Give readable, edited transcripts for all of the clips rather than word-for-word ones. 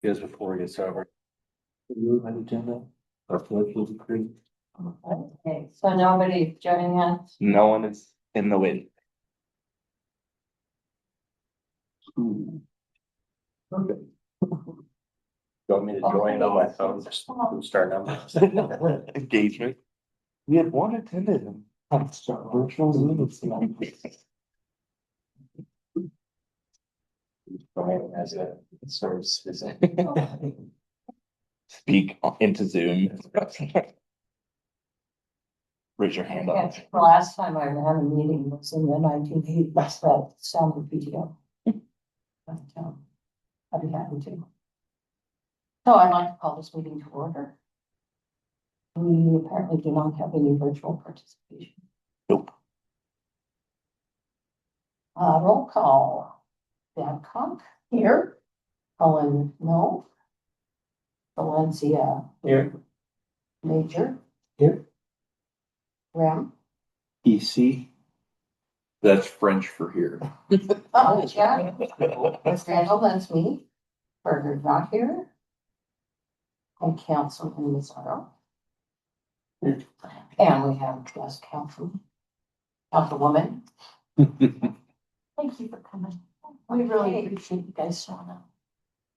Because before we get started. You have an agenda? Our pledge will be great. Okay, so nobody joining us? No one is in the wind. Okay. You want me to join on my phone? Start numbers. Engagement. We had one attendant. Start virtual meetings. Brian as a source. Speak into Zoom. Raise your hand up. The last time I ran a meeting was in the 1980s, that's that sound video. But, I'd be happy to. So I'd like to call this meeting to order. We apparently do not have any virtual participation. Nope. Roll call. Babcock here. Cullen, no. Valencia. Here. Major. Here. Rem. EC. That's French for here. Oh, yeah. Ms. Randall, that's me. Berger not here. And Councilman Mazzaro. And we have just Councilwoman. Thank you for coming. We really appreciate you guys showing up.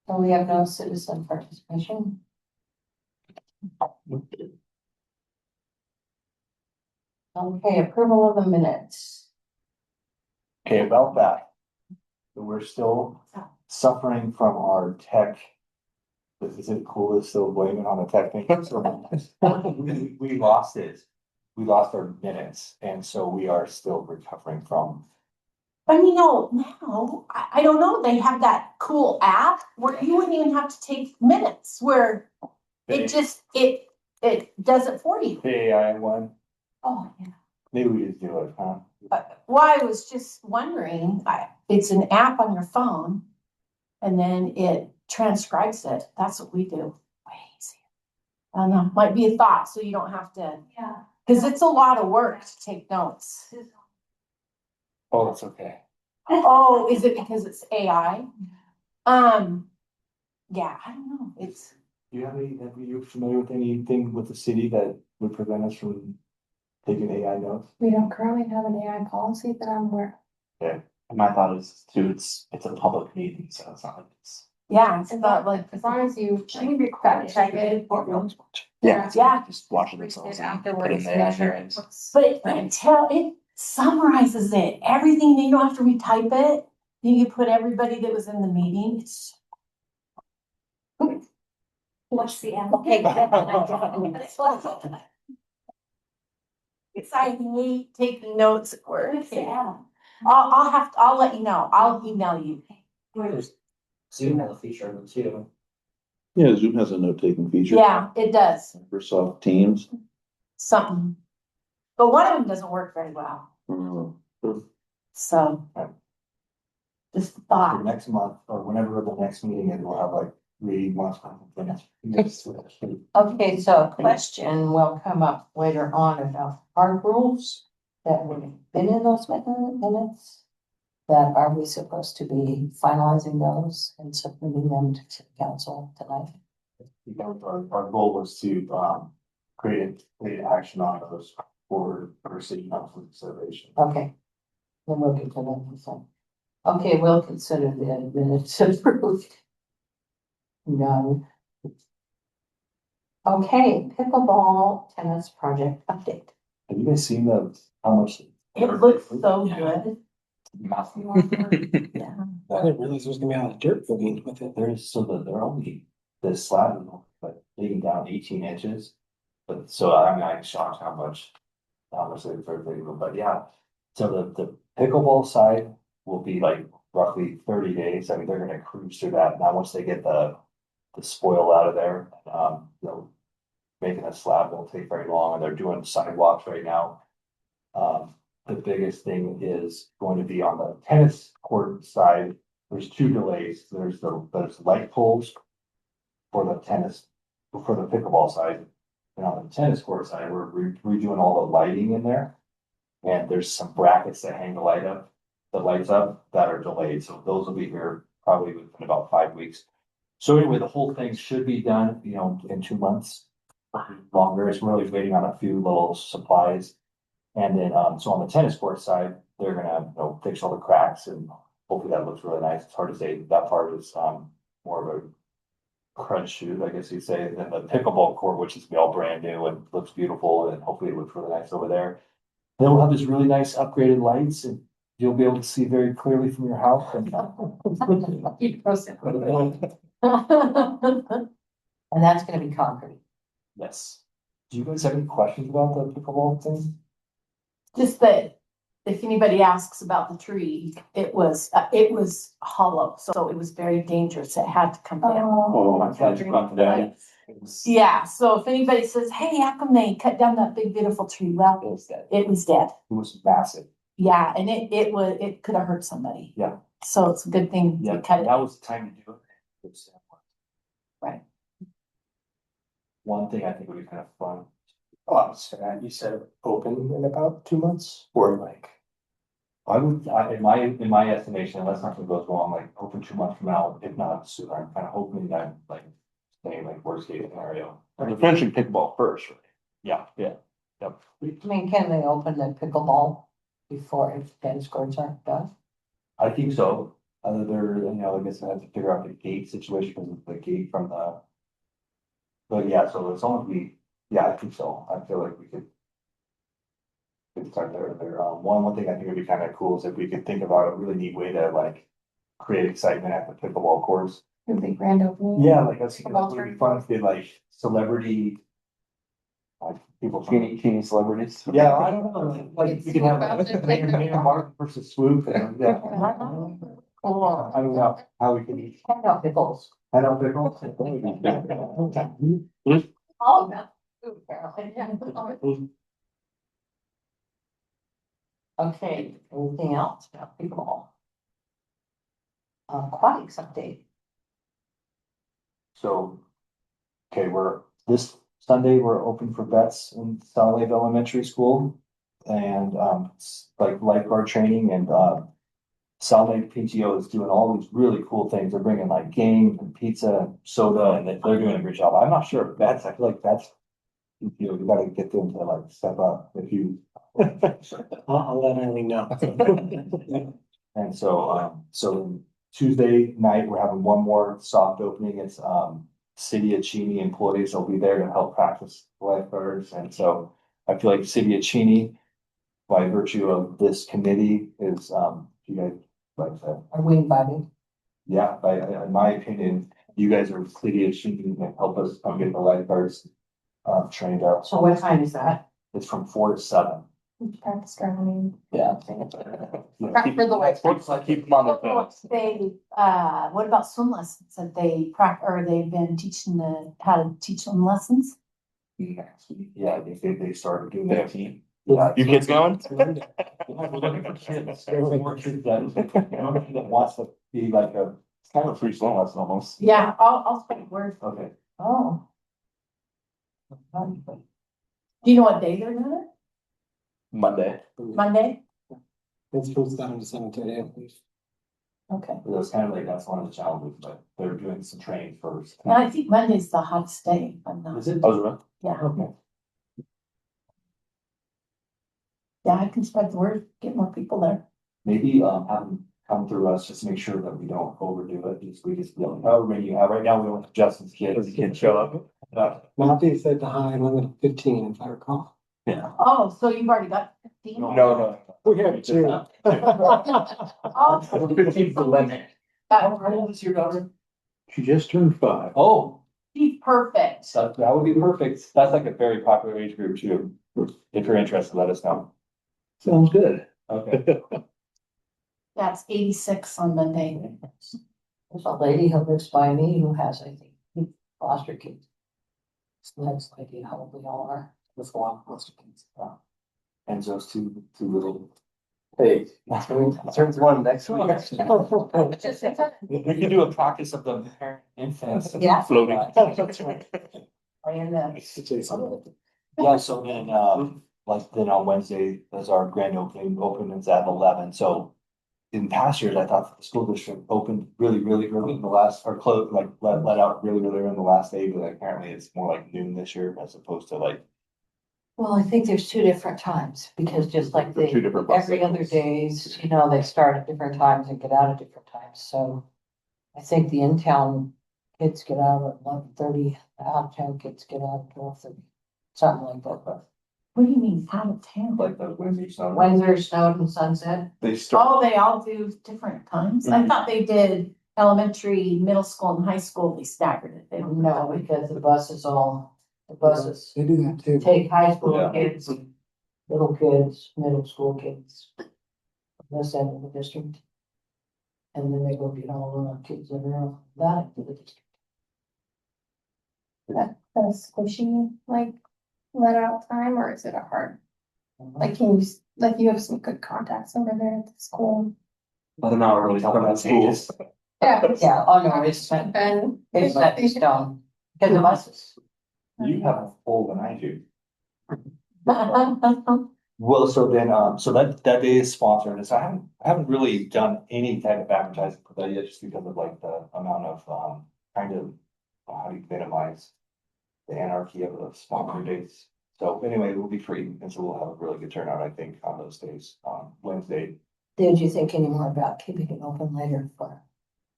So we have no citizen participation. Okay, approval of the minutes. Okay, about that. We're still suffering from our tech. Is it cool to still blame it on the tech thing? We lost it. We lost our minutes, and so we are still recovering from. But you know, now, I don't know, they have that cool app where you wouldn't even have to take minutes, where it just, it does it for you. The AI one, Oh, yeah. maybe we just do it, huh? Well, I was just wondering, it's an app on your phone and then it transcribes it. That's what we do. Way easier. I don't know, might be a thought, so you don't have to. Yeah. Cause it's a lot of work to take notes. Oh, that's okay. Oh, is it because it's AI? Yeah, I don't know, it's. Do you have you familiar with anything with the city that would prevent us from taking AI notes? We don't currently have an AI policy that I'm aware Yeah. My thought is too, it's a public meeting, so it's not like it's. Yeah, it's of. not like. As long as you fact check it. Yeah. Yeah. Just watch it themselves and put in there anyways. But it summarizes it, everything, you don't have to retype it. You can put everybody that was in the meeting. What's the app? Okay. It's, I hate taking notes at work. I'll let you know, I'll email you. Zoom has a feature of it too. Yeah, Zoom has a note-taking feature. Yeah, it does, Microsoft Teams. something. But one of them doesn't work very well, Uh, so. Just For thought. next month or whenever the next meeting is, we'll have like 3 months. Okay, so a question will come up later on about our rules that would have been in those minutes. That are we supposed to be finalizing those and submitting them to the council tonight? Our goal was to create action on those for city council consideration. Okay. Then we'll get to that. So. Okay, we'll consider the minutes approved. None. Okay, pickleball tennis project update. Have you guys seen how much? It looks so good. Yeah. I didn't realize there was gonna be a lot of dirt moving with it. They're only the slab, but digging down 18 inches. But so I'm shocked how much they're big, but yeah. So the pickleball side will be like roughly 30 days. I mean, they're gonna cruise through that. Now, once they get the spoil out of there, making a slab won't take very long, and they're doing sidewalks right now. The biggest thing is going to be on the tennis court side. There's 2 delays. There's light poles for the pickleball side. And on the tennis court side, we're redoing all the lighting in there. And there's some brackets that hang the lights up that are delayed. So those will be here probably within about 5 weeks. So anyway, the whole thing should be done, in 2 months. Longer, it's really waiting on a few little supplies. And then, so on the tennis court side, they're gonna, fix all the cracks and hopefully that looks really nice. It's hard to say, that part is, more of a crunch shoot, I guess you'd say. And then the pickleball court, which is all brand new and looks beautiful and hopefully it looks really nice over there. Then we'll have this really nice upgraded lights and you'll be able to see very clearly from your house and. Keep posted. And that's gonna be concrete. Yes. Do you guys have any questions about the pickleball thing? Just that if anybody asks about the tree, it was hollow, so it was very dangerous. It had to come down. Oh, My friends brought that in. It was- Yeah, so if anybody says, hey, how come they cut down that big beautiful tree? Well, It was dead. it was dead. It was massive. Yeah, and it could have hurt somebody. Yeah. So it's a good thing Yeah, to cut it. that was the time to do it. It was- Right. One thing I think would be kind of fun. Oh, so that you said open in about 2 months, or like, In my estimation, unless something goes wrong, like open 2 months from now, if not sooner, I'm kind of hoping that saying worst case scenario. They're finishing pickleball first, right? Yeah. Yep. I mean, can they open the pickleball before if tennis courts aren't done? I think so. I guess I have to figure out the gate situation, because of the gate from the. But yeah, so as long as I think so. I feel like we could. Could start there. One thing I think would be kind of cool is if we could think about a really neat way to create excitement at the pickleball courts. The big grand opening. Yeah, that's would be fun if they celebrity. People. Teeny celebrities. Yeah, I don't know, we could have Mark versus Swoop and, yeah. Or I don't know how we can eat. hand out pickles. I don't pickles. All of them. Ooh, apparently, yeah. Okay, anything else about pickleball? Aquatics update. So, okay, this Sunday, we're open for vets in South Lake Elementary School. And, it's like lifeguard training and, South Lake PTO is doing all these really cool things. They're bringing games and pizza and soda and they're doing a great job. I'm not sure if vets, I feel like vets, you gotta get them to step up if you. I'll let Eileen know. And so Tuesday night, we're having one more soft opening. It's City of Cheney employees will be there to help practice lifeguards. And so I feel like City of Cheney, by virtue of this committee, is you guys Are we invited? yeah, in my opinion, you guys are City of Cheney and help us get the lifeguards trained up. So what time is that? It's from 4 to 7. Practice drowning. Yeah. Prep for the life. Keep them on their Oh, toes. what about swim lessons? Have they they've been teaching how to teach swim lessons? Yeah, they started doing that. Yeah. You kids going? We're looking for kids. There's more kids that wants to be a. It's kind of a free swim lesson almost. Yeah, I'll spread the word. Okay. Oh. Do you know what day they're doing it? Monday. Monday? It's supposed to start on the 7:30, I believe. Okay. It was that's one of the challenges, but they're doing some training first. And I think Monday's the hottest day. I'm not, Is it? Oh, yeah, Okay. yeah, I can spread the word, get more people there. Maybe have them come through us, just to make sure that we don't overdo it. We just, however many you have right now, we don't have Justin's kids. Kids show up. Matthew said the high limit of 15, if I recall. Yeah. Oh, so you've already got 15? No. We have two. Oh, 15's the limit. How old is your daughter? She just turned 5. Oh, she's perfect. that would be perfect. That's a very popular age group too. If you're interested, let us know. Sounds good. Okay. That's 86 on Monday. There's a lady who lives by me who has, I think, foster kids. So that's the idea how old we all are. That's a lot of foster kids. And those two little. hey, turns one next week. We can do a practice of the parent infants. Yeah. Floating. And Yeah, so then, then on Wednesday, there's our grand opening, opens at 11, so. in past years, I thought that the school district opened really, really early in the last, or closed, like let out really, really early in the last day, but apparently it's more like noon this year as opposed to like. Well, I think there's two different times, because just like The two different bus every other schedules. days, you know, they start at different times and get out at different times, so. I think the in-town kids get out at 11:30, the out-of-town kids get out at 12:30, something like that, but. What do you mean out of town? Like the Windsor Snow. Windsor, Snowden, Sunset. They start, Oh, they all do different times? I thought they did elementary, middle school and high school, they staggered it. They don't No, know. because the buses They do that too. take high school Yeah. kids, little kids, middle school kids. From this end of the district. And then they go get all the kids that are on that end of the district. A squishy, like, let out time, or is it a hard, like, can you, like, you have some good contacts over there at the school? But they're not really helping out schools. Yeah. Yeah, oh no, it's set in stone, because the buses. You have a full than I do. Well, so then, so that day is sponsored, and so I haven't really done any type of advertising for that yet, just because of like the amount of, kind of, how do you minimize the anarchy of the sponsor dates. So anyway, it will be free, and so we'll have a really good turnout, I think, on those days. Wednesday, Did you think any more about keeping it open later for,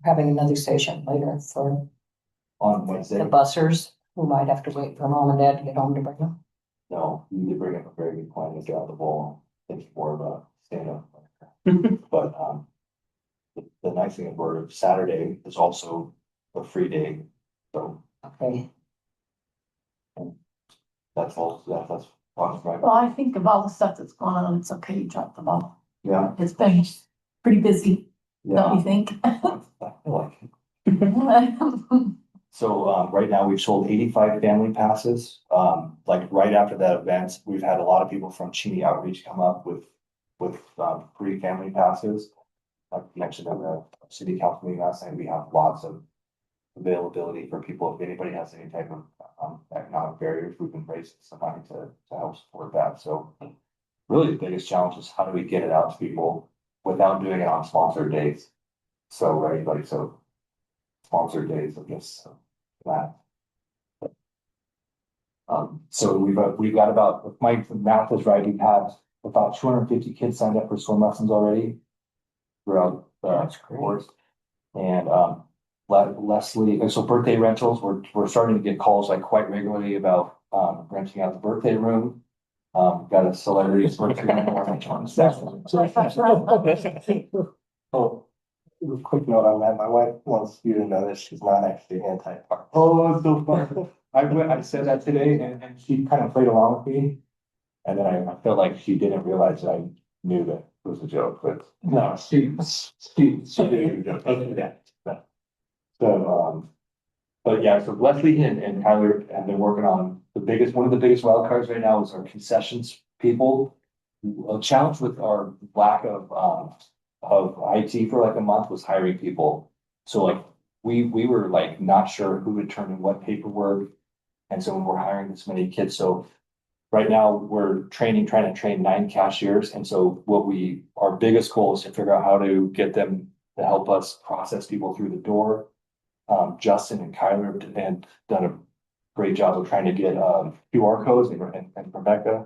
having another station later for on the Wednesday, bussers who might have to wait for mom and dad to get home to bring them? no, you did bring up a very good point, to get out the ball, it's more of a stand up. But, the nice thing about Saturday is also a free day, so Okay, that's that's fun, right? Well, I think of all the stuff that's going on, it's okay to drop the ball. Yeah, It's been pretty busy, don't you yeah, think? I feel like it. So, right now, we've sold 85 family passes. Like right after that event, we've had a lot of people from Cheney Outreach come up with free family passes. Like I mentioned in the city council meeting last night, we have lots of availability for people. If anybody has any type of, economic barriers, we can raise some money to help support that. So really the biggest challenge is how do we get it out to people without doing it on sponsored days? So, right, like, so sponsored days, I guess, so that. So we've got about, if my math is right, we've had about 250 kids signed up for swim lessons already. Throughout That's the great. course. And, Leslie, and so birthday rentals, we're starting to get calls like quite regularly about, renting out the birthday room. Got a celebrity birthday room. oh, a quick note on that, my wife wants you to know that she's not actually anti-park. Oh, it's so fun. I said that today and she kind of played along with me. And then I felt like she didn't realize that I knew that it was a joke, but no, she did. Okay, yeah. So, but yeah, so Leslie and Tyler have been working on one of the biggest wild cards right now is our concessions people. A challenge with our lack of IT for like a month was hiring people. So like, we were like not sure who would turn in what paperwork. And so when we're hiring this many kids, so right now we're trying to train 9 cashiers. And so our biggest goal is to figure out how to get them to help us process people through the door. Justin and Kyler have done a great job of trying to get, QR codes and Rebecca.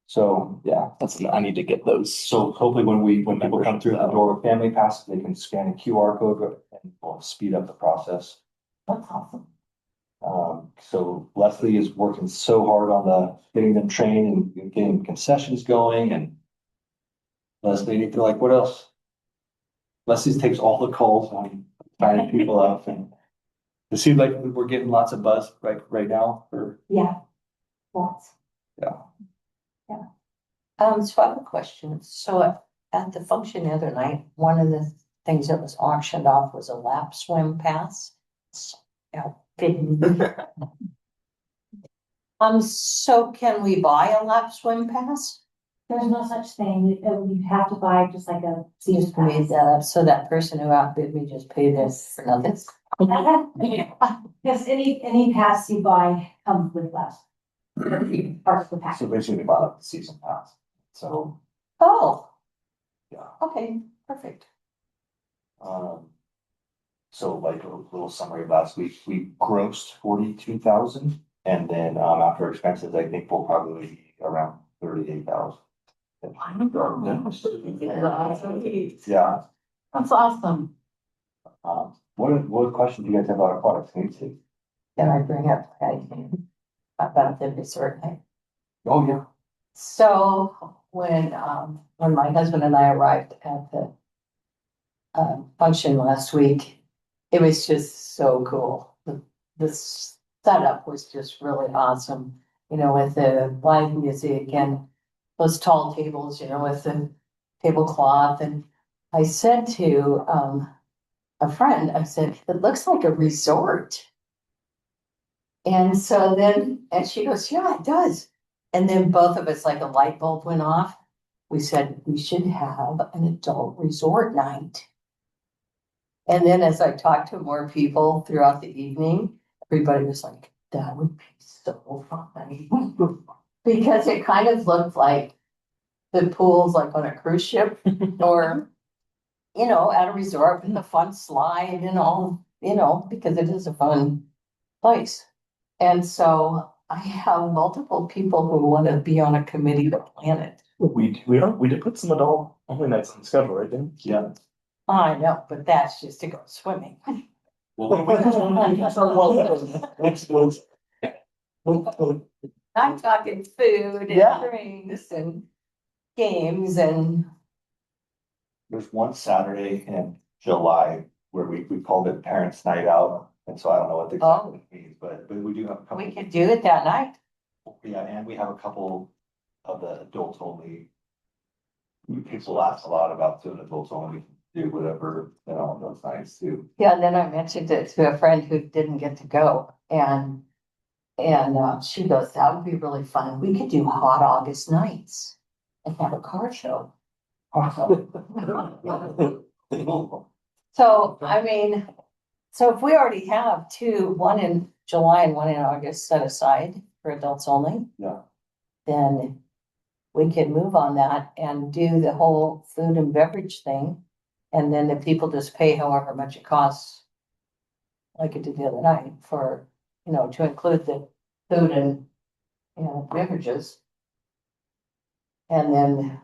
So, yeah, I need to get those. so hopefully when people come through the door with family passes, they can scan a QR code and will speed up the process. That's awesome. So Leslie is working so hard on getting them trained and getting concessions going and Leslie, they're like, what else? Leslie takes all the calls on signing people up and it seems like we're getting lots of buzz right now for, Yeah. Lots. yeah. So I have a question. So at the function the other night, one of the things that was auctioned off was a lap swim pass. Yeah. So can we buy a lap swim pass? There's no such thing. You have to buy just like a season Just made pass. that up, so that person who outbid me just paid this for nothing. Because any pass you buy comes with less. Part of the So package. basically they bought up the season pass. So, Oh. yeah. Okay, perfect. So like a little summary of last week, we grossed 42,000. And then, after expenses, I think we'll probably be around 38,000. Yeah, That's awesome. what question do you guys have about our products? Can you see? Can I bring up anything about the resort night? Oh, yeah. So when my husband and I arrived at the function last week, it was just so cool. The setup was just really awesome, you know, with the live music and those tall tables, you know, with the tablecloth. And I said to a friend, I said, it looks like a resort. And so then, and she goes, yeah, it does. And then both of us, like a light bulb went off. We said, we should have an adult resort night. And then as I talked to more people throughout the evening, everybody was like, that would be so fun. Because it kind of looked like the pools like on a cruise ship or, you know, at a resort with a fun slide and all, you know, because it is a fun place. And so I have multiple people who want to be on a committee to plan it. We did put some adult only nights on the schedule, right, Dan? Yeah. I know, but that's just to go swimming. I'm talking food Yeah. and drinks and games and, There's one Saturday in July where we called it Parents Night Out. And so I don't know what the exact means, but we do have a couple. we could do it that night. Yeah, and we have a couple of the adults only. People ask a lot about doing adults only, do whatever, you know, those nights too. Yeah, and then I mentioned it to a friend who didn't get to go and she goes, that would be really fun. We could do hot August nights and have a car show. So, I mean, so if we already have two, one in July and one in August set aside for adults only. Yeah. Then we can move on that and do the whole food and beverage thing. And then the people just pay however much it costs. Like it did the other night for, you know, to include the food and, you know, beverages. And then,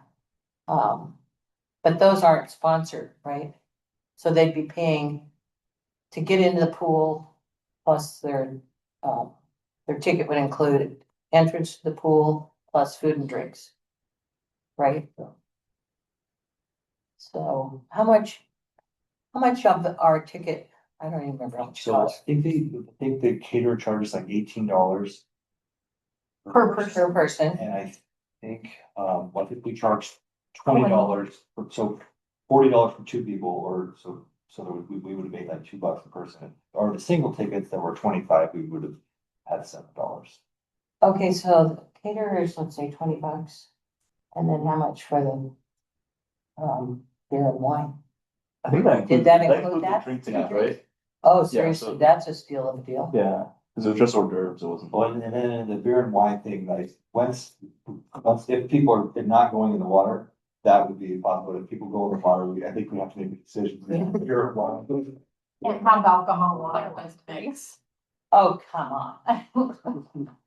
but those aren't sponsored, right? So they'd be paying to get into the pool, plus their ticket would include entrance to the pool, plus food and drinks. Right? So how much of our ticket, I don't even remember how much it So I costs think the caterer charges like $18. per person. And I think, I think we charged $20, so $40 for two people, or so that we would have made like $2 a person. Or the single tickets that were 25, we would have had $7. Okay, so the caterers, let's say $20. And then how much for the beer and wine? I think that Did includes, that that include includes the that? drinks, yeah, right? Oh, Yeah, seriously, so- that's a steal of a deal. Yeah, because it was just hors d'oeuvres, it wasn't. Well, and then the beer and wine thing, like, once, if people are not going in the water, that would be possible. If people go in the water, I think we have to make a decision. Beer or wine. Can't have alcohol water with things. Oh, come on.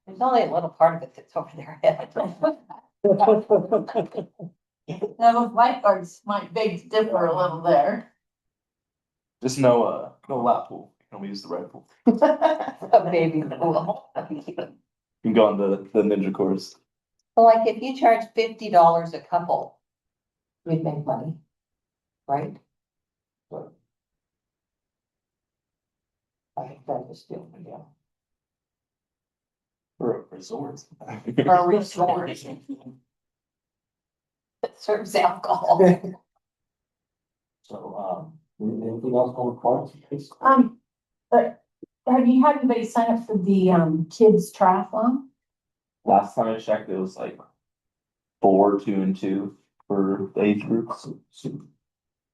There's only a little part of it that's over their head. Now, those lifeguards might beg to differ a little there. Just no lap pool, you can only use the right pool. A baby pool. You can go on the ninja course. So like if you charge $50 a couple, we'd make money, right? I think that was still, yeah. For a resort. For a resort. That serves alcohol. So, anything else on the cards? But have you had anybody sign up for the kids triathlon? Last time I checked, it was like 4, 2, and 2 for the age groups.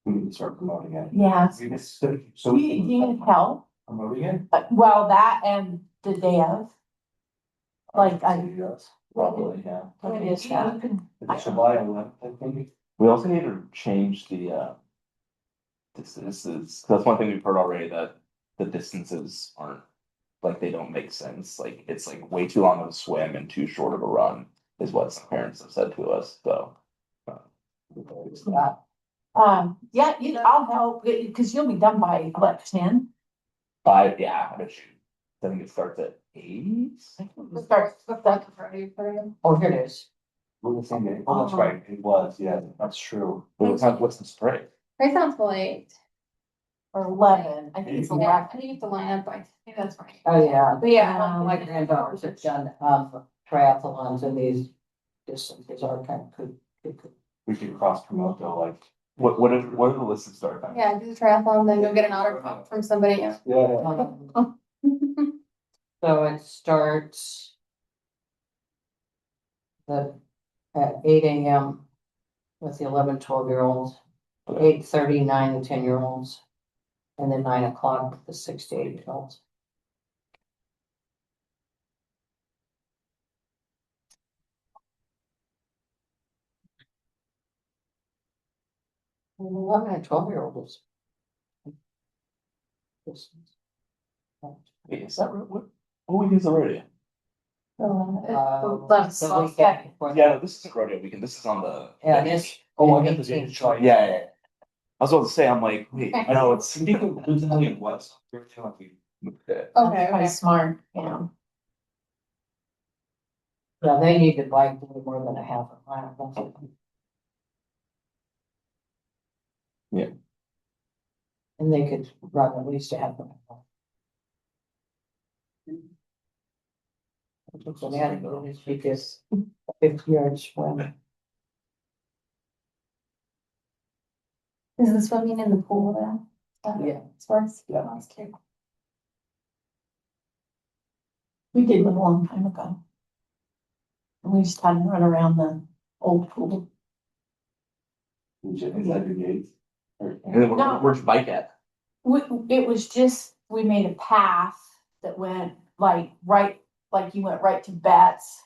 We need to start promoting it. Yeah. So Do you need help? promoting it? Well, that and the day of. Like, Yes, probably, yeah. When is that? It's July 11th, I think. We also need to change the This is, that's one thing we've heard already, that the distances aren't, like, they don't make sense, like, it's like way too long of a swim and too short of a run, is what some parents have said to us, so. Yeah, I'll help, because you'll be done by what, 10? 5, yeah, I bet you, I think it starts at 8. Starts Oh, here it is. We're the same day. Oh, that's right. It was, yeah, that's true. What's the spray? Right sounds late. or 11, I think it's Yeah, 11. I think you have to line up by, maybe that's right. Oh, yeah. But yeah. My granddaughters have done, triathlons and these distances are kind of good. We could cross promote though, like. What are the listed start times? Yeah, do the triathlon, then go get an autograph from somebody else. Yeah. So it starts at 8 a.m. with the 11, 12-year-olds, 8:30, 9 and 10-year-olds, and then 9 o'clock with the 6 to 8-year-olds. And 11 and 12-year-olds. Wait, is that what week is it already? That's The weekend before. Yeah, no, this isn't rodeo weekend, this is on the. Yeah, this. Oh, I get the date. Yeah, yeah, yeah. I was about to say, I'm like, wait, no, it's. Who's telling you what? You're telling me. Okay. Okay, Kind okay. of smart, yeah. Yeah, they need to bike a little more than a half a mile. That's it. Yeah. And they could run at least a half a mile. So they had to go this week is 50-yard swim. Is the swimming in the pool then? Yeah. Sports? Yeah. That's cute. We did it a long time ago. And we just had to run around the old pool. Is that your gate? And then No. where's your bike at? It was just, we made a path that went like you went right to Bet's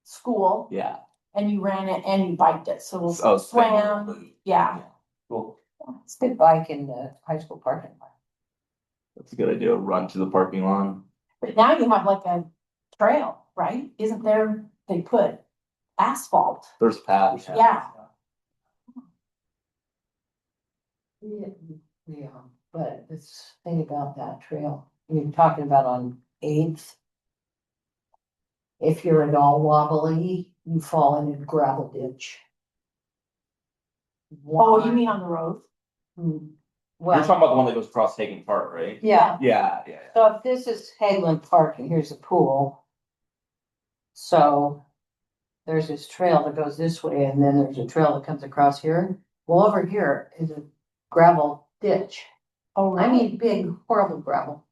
school Yeah. and you ran it and you biked it, so Oh, swam, yeah. Cool. It's a good bike in the high school parking lot. That's a good idea, run to the parking lot. But now you have like a trail, right? Isn't there, they put asphalt, There's paths. yeah. Yeah, but this thing about that trail, you're talking about on 8th. If you're at all wobbly, you fall in a gravel ditch. Oh, you mean on the road? Hmm. You're talking Well, about the one that goes across Hagen Park, right? yeah, Yeah, yeah. so if this is Hageland Park and here's a pool. So there's this trail that goes this way and then there's a trail that comes across here. Well, over here is a gravel ditch. Oh, I mean, big, horrible gravel.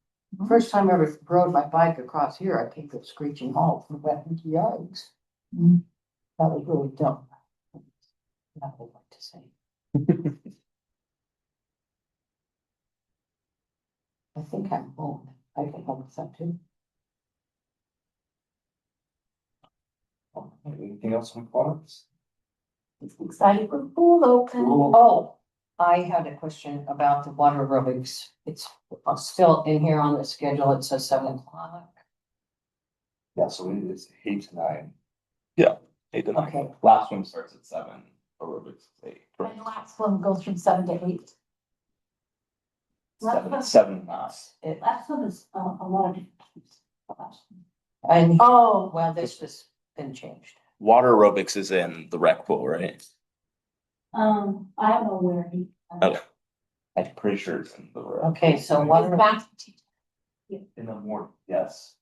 First time I ever rode my bike across here, I came to a screeching halt and went, yikes. Mhm. That was really dumb. Not what I like to say. I think I'm home. I can help with that too. Anything else on products? Excited for the pool open. Oh, I had a question about the water aerobics. It's still in here on the schedule. It says 7 o'clock. Yeah, so it is 8 to 9. 8 to 9. Okay. Last one starts at 7, aerobics is 8. And the last one goes from 7 to 8. 7 to 9. Last one is a lot of different. And, Oh, well, this has been changed. Water aerobics is in the rec pool, right? I don't know where he. Okay. I'm pretty sure it's in the rec. Okay, so it's water, math teacher. In the morning, yes.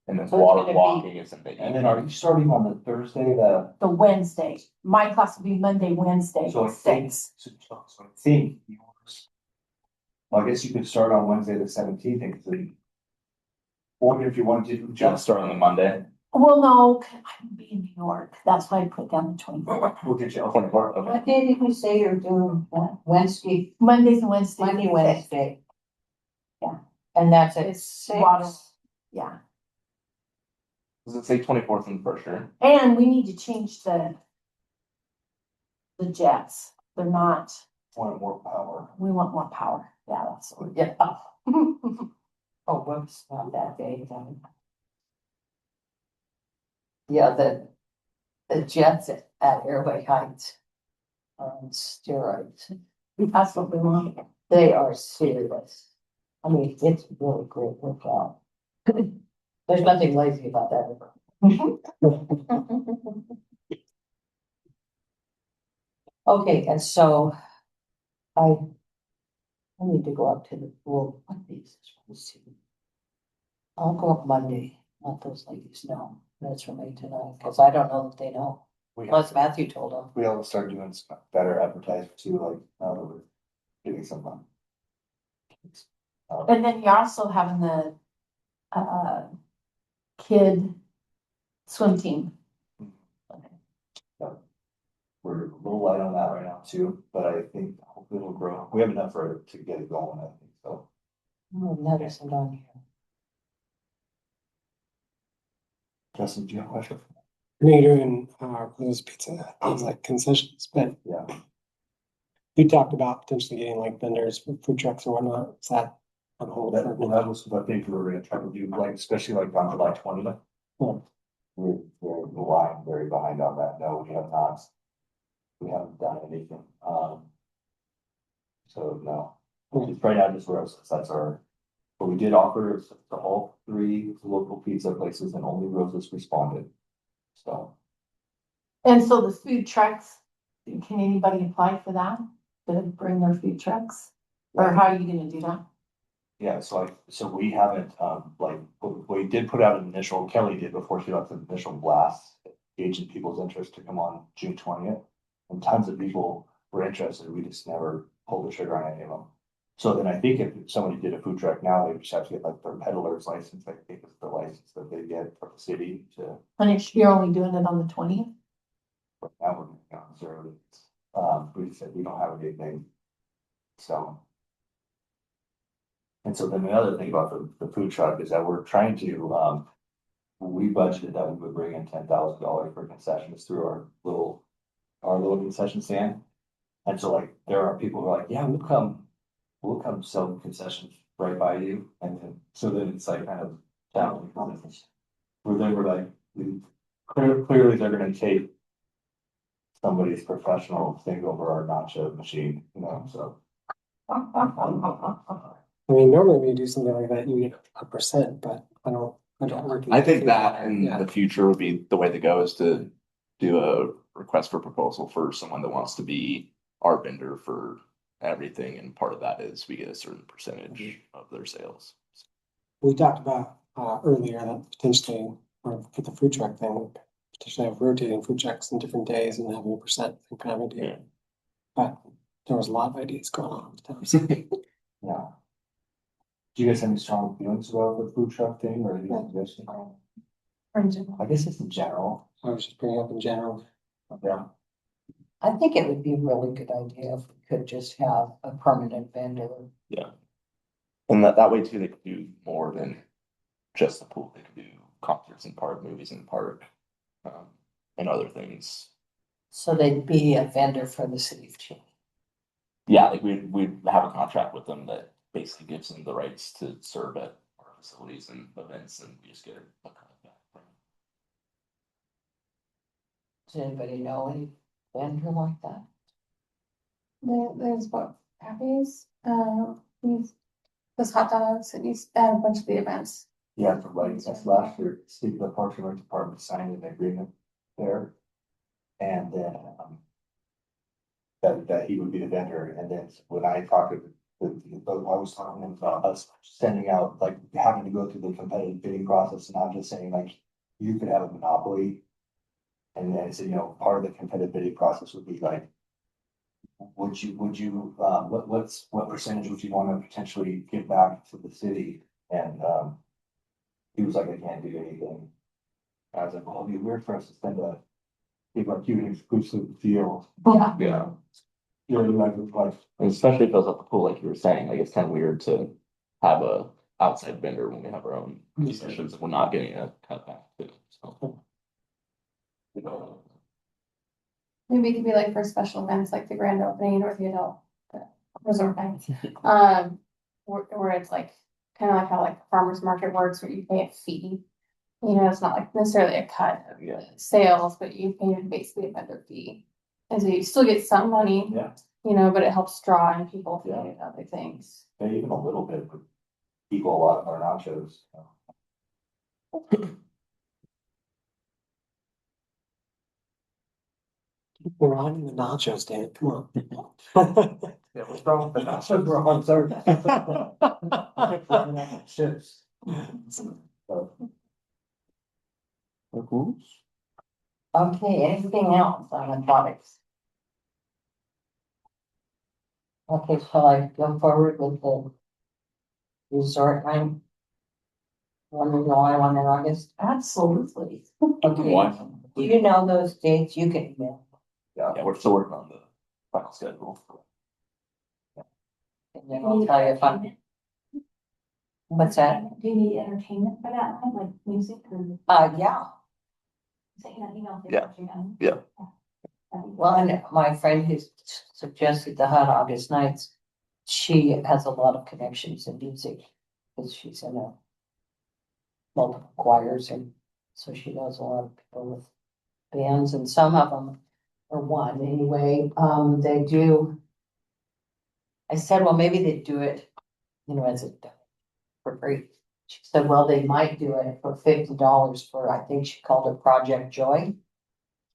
And then So it's water gonna be- walking is in the And then evening. are you starting on the Thursday, The Wednesday. My class will be Monday, Wednesday, so I think, 6. so I think yours. Well, I guess you could start on Wednesday the 17th, or if you wanted to Just start on the Monday. Well, no, I will be in New York. That's why I put down the 24th. We'll get you. 24, okay. what day did we say you're doing? Wednesday, Mondays and Wednesdays. Monday, at 6. Wednesday? Yeah. And that's at It's 6. water. Yeah, Does it say 24th in the brochure? and we need to change the jets. They're not Want more power. We want more power. Yeah, that's what Yeah. we're. Oh, whoops, not that day, then. Yeah, the jets at Airway Heights are on steroids. That's what we want. They are serious. I mean, it's really great workout. There's nothing lazy about that. Okay, and so I need to go up to the pool. What days is it? Let's see. I'll go up Monday, let those ladies know. That's for me tonight, because I don't know that they know. We Unless have, Matthew told them. we all start doing some better advertising too, like, now that we're doing some. And then you're also having the, kid swim team. We're a little light on that right now too, but I think hopefully it'll grow. We have enough for it to get it going, I think, so. Oh, that isn't on here. Justin, do you have a question? I know you're doing, those pizza, things like concessions, but Yeah, you talked about potentially getting like vendors for food trucks or whatnot. Is that on hold? that was what I think we were gonna try to do, like, especially like on July 20th. We're relying very behind on that. No, we have not. We haven't done anything. So no, just right now, just roses. That's our, but we did offer to all 3 local pizza places and only Roses responded. So, And so the food trucks, can anybody apply for that? To bring their food trucks? Or how are you gonna do that? yeah, so we haven't, like, we did put out an initial, Kelly did before she left, an initial blast, gauging people's interest to come on June 20th. And tons of people were interested. We just never pulled the trigger on any of them. So then I think if somebody did a food truck now, they just have to get like their peddler's license. I think it's the license that they get from the city to, And if you're only doing it on the 20th? right now we're on 0 days. We just said we don't have anything. So. And so then the other thing about the food truck is that we're trying to, we budgeted that we would bring in $10,000 for concessions through our little concession stand. And so like, there are people who are like, yeah, we'll come sell concessions right by you. And then, so then it's like kind of down. We're then we're like, clearly they're gonna take somebody's professional thing over our nacho machine, you know, so. I mean, normally when you do something like that, you get a percent, but I don't work. I think that in Yeah. the future would be the way to go, is to do a request for proposal for someone that wants to be our vendor for everything, and part of that is we get a certain percentage of their sales. We talked about, earlier that potentially, or for the food truck thing, potentially have rotating food trucks on different days and having a percent kind of Yeah. idea. But there was a lot of ideas going on at the time. Yeah. Do you guys have any strong feelings about the food truck thing or anything? I guess it's in general. I was just bringing up in general. Yeah. I think it would be a really good idea if we could just have a permanent vendor. And that way too, they could do more than just the pool. They could do concerts in park, movies in park, and other things. So they'd be a vendor for the city of Cheney. Yeah, like we'd have a contract with them that basically gives them the rights to serve at our facilities and events, and we just get a contract back from Does anybody know any vendor like that? There's what, Happy's, those hot dogs, and he's at a bunch of the events. Yeah, for like, that's last year, Steve, the Parks and Rec Department signed an agreement there. And then, that he would be the vendor, and then when I talked to I was talking to him about us sending out, like, having to go through the competitive bidding process, and I'm just saying, like, you could have a monopoly. And then I said, you know, part of the competitive bidding process would be like, would you, what percentage would you want to potentially give back to the city? And, he was like, I can't do anything. I was like, well, it'd be weird for us to send a, give like you an exclusive deal. Yeah. Yeah. You know, like, And especially if it fills up the pool, like you were saying, like it's kind of weird to have a outside vendor when we have our own concessions, we're not getting a cutback too, so. Maybe it could be like for special events, like the grand opening or the adult resort bank. Where it's like, kind of like how like farmer's market works, where you pay a fee. You know, it's not like necessarily a cut of Yeah. sales, but you pay basically a vendor fee. And so you still get some money, Yeah, you know, but it helps draw in people to Yeah. do other things. maybe even a little bit would equal a lot of our nachos. We're on the nachos, Dan, come on. Yeah, what's wrong with the nachos? We're on third. Chips. So, Okay, anything else on aquatics? Okay, shall I go forward with the resort night? One in July, one in August? Absolutely. Okay, Why? do you know those dates? You can, Yeah, we're still working on the final schedule. and then I'll tell you if I'm, what's that? Do you need entertainment for that night, like music or? Yeah, Saying that, you know. Yeah. Yeah. well, and my friend who suggested the Hot August nights, she has a lot of connections in music, because she's in a multiple choirs, and so she knows a lot of people with bands, and some of them, or one anyway, they do. I said, well, maybe they'd do it, you know, as a, for free. She said, well, they might do it for $50 for, I think she called it Project Joy,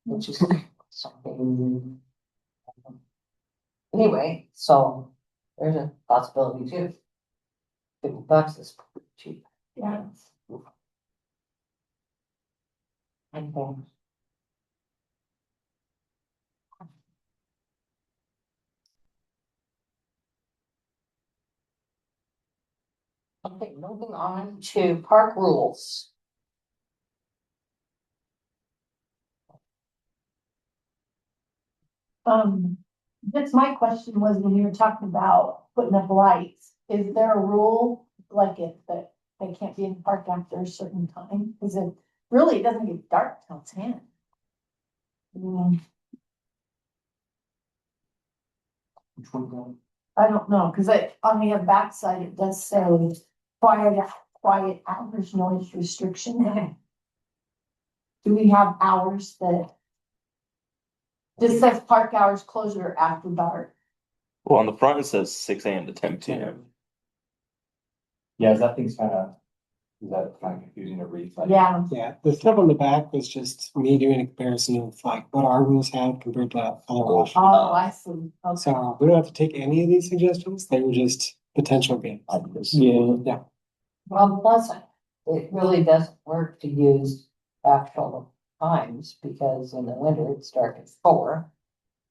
which is something. Anyway, so there's a possibility too. $50 is pretty cheap. Yeah. Okay. Okay, moving on to park rules. That's my question was when you were talking about putting up lights, is there a rule like it that they can't be in the park after a certain time? Cause it really doesn't get dark till 10. which one going? I don't know, cause on the backside, it does say quiet hours noise restriction. Do we have hours that? Just says park hours closure after dark. Well, on the front, it says 6 a.m. to 10 p.m. Yeah, is that thing's is that kind of confusing to read? Like, Yeah, Yeah, the stuff on the back was just me doing a comparison of like what our rules have compared to other laws. oh, I see. Okay. So we don't have to take any of these suggestions, they were just potential games. Yeah. Well, plus, it really doesn't work to use actual times, because in the winter it's dark at 4.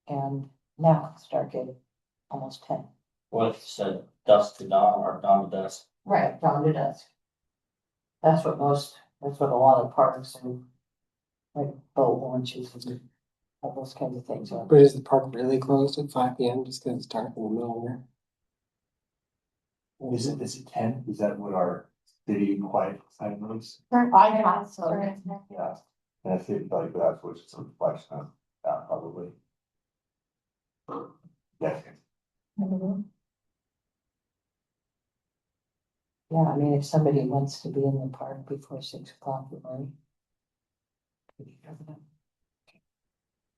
And now it's dark at almost 10. What if you said dusk to dawn or dawn to dusk? Right, dawn to dusk. That's what a lot of parks and like boat launches and all those kinds of things are. But is the park really closed at 5 p.m. just because it's dark in the middle of there? is it 10? Is that what our city quiet sign was? I thought so. Yeah, and I think like that's what's a reflection of that probably. Yeah. Yeah, I mean, if somebody wants to be in the park before 6 o'clock in the morning.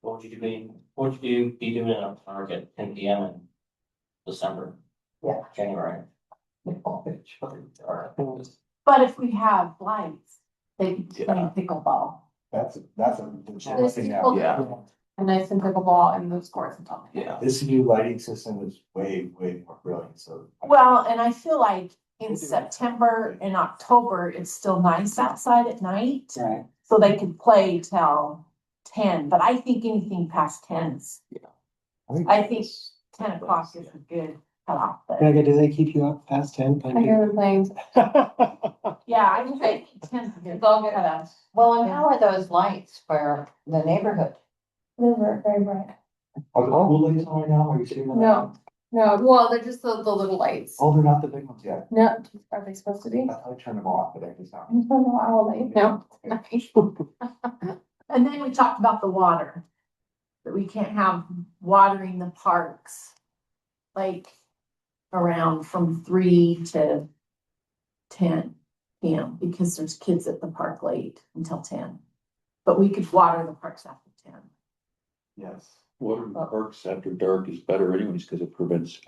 What would you be doing in a park at 10 p.m. in December? Yeah. January. But if we have lights, they can play pickleball. That's a legit There's thing people now. Yeah. And nice and pickleball and those courts and top. Yeah. This new lighting system is way more brilliant, so. Well, and I feel like in September and October, it's still nice outside at night. Right. So they could play till 10, but I think anything past 10 is, I think 10 o'clock is a good cutoff. But Mega, do they keep you up past 10? I hear them playing. yeah, I think 10 is a good It's all good. cutoff. Well, and how are those lights for the neighborhood? They're very bright. Are the cool lights on right now? Are you seeing them? No, well, they're just the little lights. Oh, they're not the big ones yet. No, are they supposed to be? I thought I turned them off, but I just not. I don't know how they, no. And then we talked about the water. That we can't have watering the parks. Like, around from 3 to 10 p.m. because there's kids at the park late until 10. But we could water the parks after 10. Yes. Watering the parks after dark is better anyways, because it prevents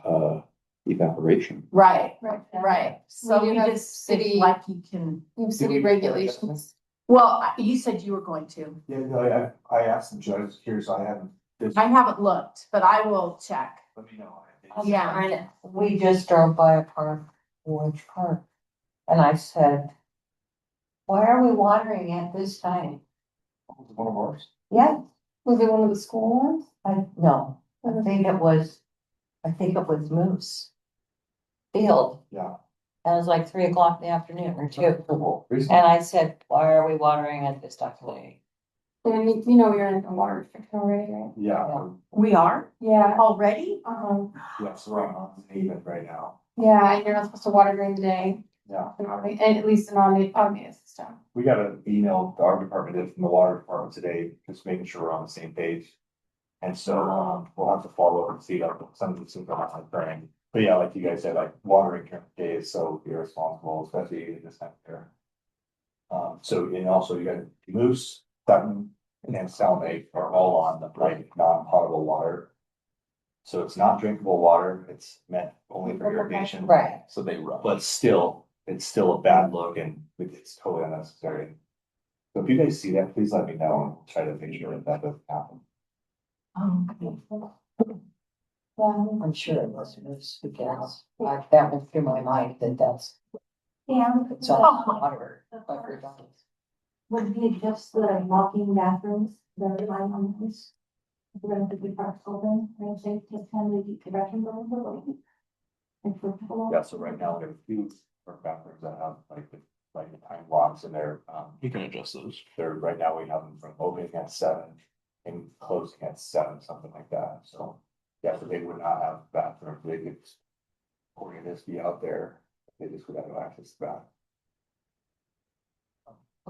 evaporation. Right, Right. So We do we have just city- city, like you can, You have Did city we- regulations. well, you said you were going to. Yeah, no, I asked them, I was curious, I haven't. I haven't looked, but I will check. Let me know. Yeah. We just drove by a park, Orange Park, and I said, why are we watering at this time? One of ours. Yeah, Was it one of the school ones? no, I think it was Moose Field. Yeah. And it was like 3 o'clock in the afternoon or 2. Cool. And I said, why are we watering at this time of day? And you know, you're in a water restriction already, right? Yeah, We are Yeah. already? yeah, so we're on even right now. Yeah, and you're not supposed to water during the day, Yeah, and at least in automated system. we got an email to our department from the water department today, just making sure we're on the same page. And so, we'll have to follow up and see that some of the things are not occurring. But yeah, like you guys said, like watering during the day is so irresponsible, especially in this time of year. So, and also you got Moose, Dutton, and Salmon Lake are all on the like non-potable water. So it's not drinkable water, it's meant only for irrigation. Right. So they run. But still, it's still a bad look and it's totally unnecessary. So if you guys see that, please let me know and we'll try to make sure that that doesn't happen. Well, I'm sure it was Moose because like that went through my mind that's. Yeah. It's all water. Would be just the walking bathrooms, the line on this. We're going to be parks open, and say, just kind of keep the bathrooms open. And for people. Yeah, so right now we have a few work bathrooms that have like the time blocks in there. You can adjust those. They're, right now we have them from opening at 7 and closing at 7, something like that, so. Yeah, so they would not have bathrooms, they could. Or just be out there, they just would have access to that.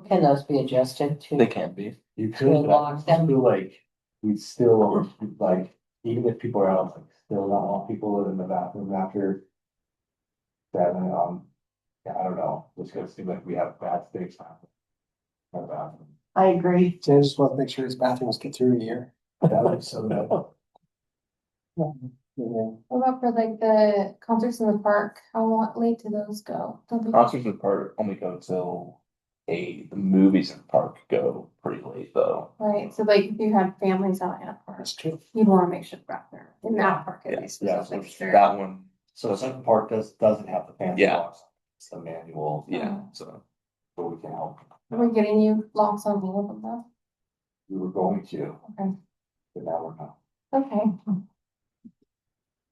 Can those be adjusted to? They can be. You To could, but I lock them. feel like we'd still, like, even if people are out, like, still not want people in the bathroom after. 7, yeah, I don't know, it's gonna seem like we have bad things happen. In the bathroom. I agree. So I just want to make sure his bathrooms get through a year. That would be so bad. Yeah. What about for like the concerts in the park? How late do those go? Don't they- Concerts in the park only go till 8. The movies in the park go pretty late though. Right, so like if you had families out in a park, That's true. you'd wanna make sure they're out there, in that park at Yeah, least. yeah, so make sure. That one, So Central Park doesn't have the fancy Yeah. locks, it's the manual, yeah, so. but we can help. We're getting you locks on all of them though. We were going to, Okay. but now we're not. Okay,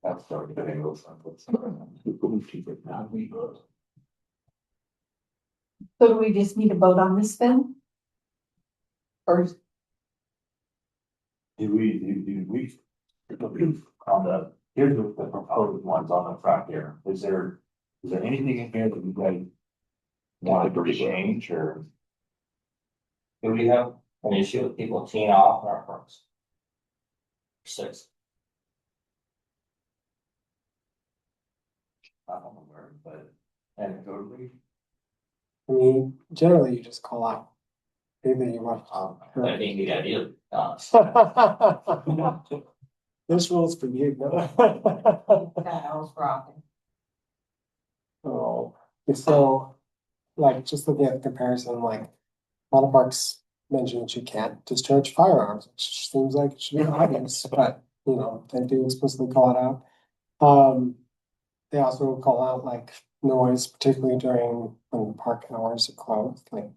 That's starting to angle. So do we just need a vote on this then? Or, Do we, on the, here's the proposed ones on the front here, is there anything in here that we like? Want to change or? Do we have an issue with people teeing off in our parks? 6. I don't know where, but anecdotally. I mean, generally you just call out. Anything you want. I think the idea, This rule's for you. I was rocking. Oh, it's so, like, just looking at the comparison, like, a lot of parks mention that you can't discharge firearms, which seems like it should be obvious, but, you know, they do explicitly call it out. They also call out like noise, particularly during when park hours are closed, like,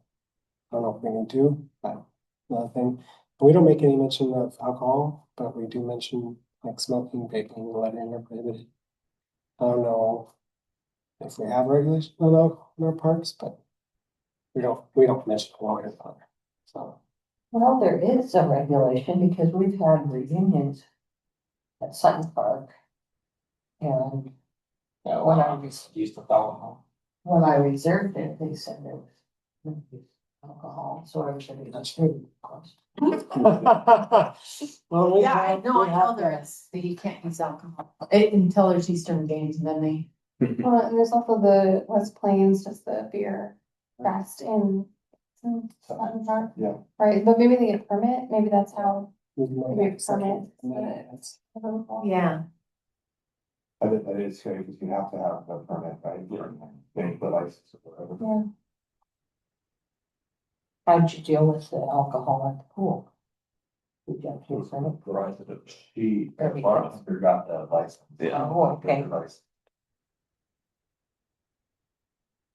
I don't know if we need to, but another thing. We don't make any mention of alcohol, but we do mention like smoking, vaping, littering are prohibited. I don't know if we have regulation on alcohol in our parks, but we don't mention a lot of it. So, Well, there is some regulation because we've had reunions at Sutton Park. And you know, when I was, used to follow when I reserved it, they said there was. alcohol, so everybody that's really close. Well, we Yeah, I have- know, we I have know there is, that you can't use alcohol until there's Eastern games and then they. Well, and there's also the West Plains, just the beer fest in Sutton Park. Yeah. Right, but maybe they get a permit, maybe that's how. we might Maybe have a second, permit, and then it's- Yeah. I think that is scary because you have to have a permit, right? Getting the license or whatever. Yeah, How'd you deal with the alcohol at the pool? Did you have to use it? She, bartender got the license. Yeah. Oh, okay. License.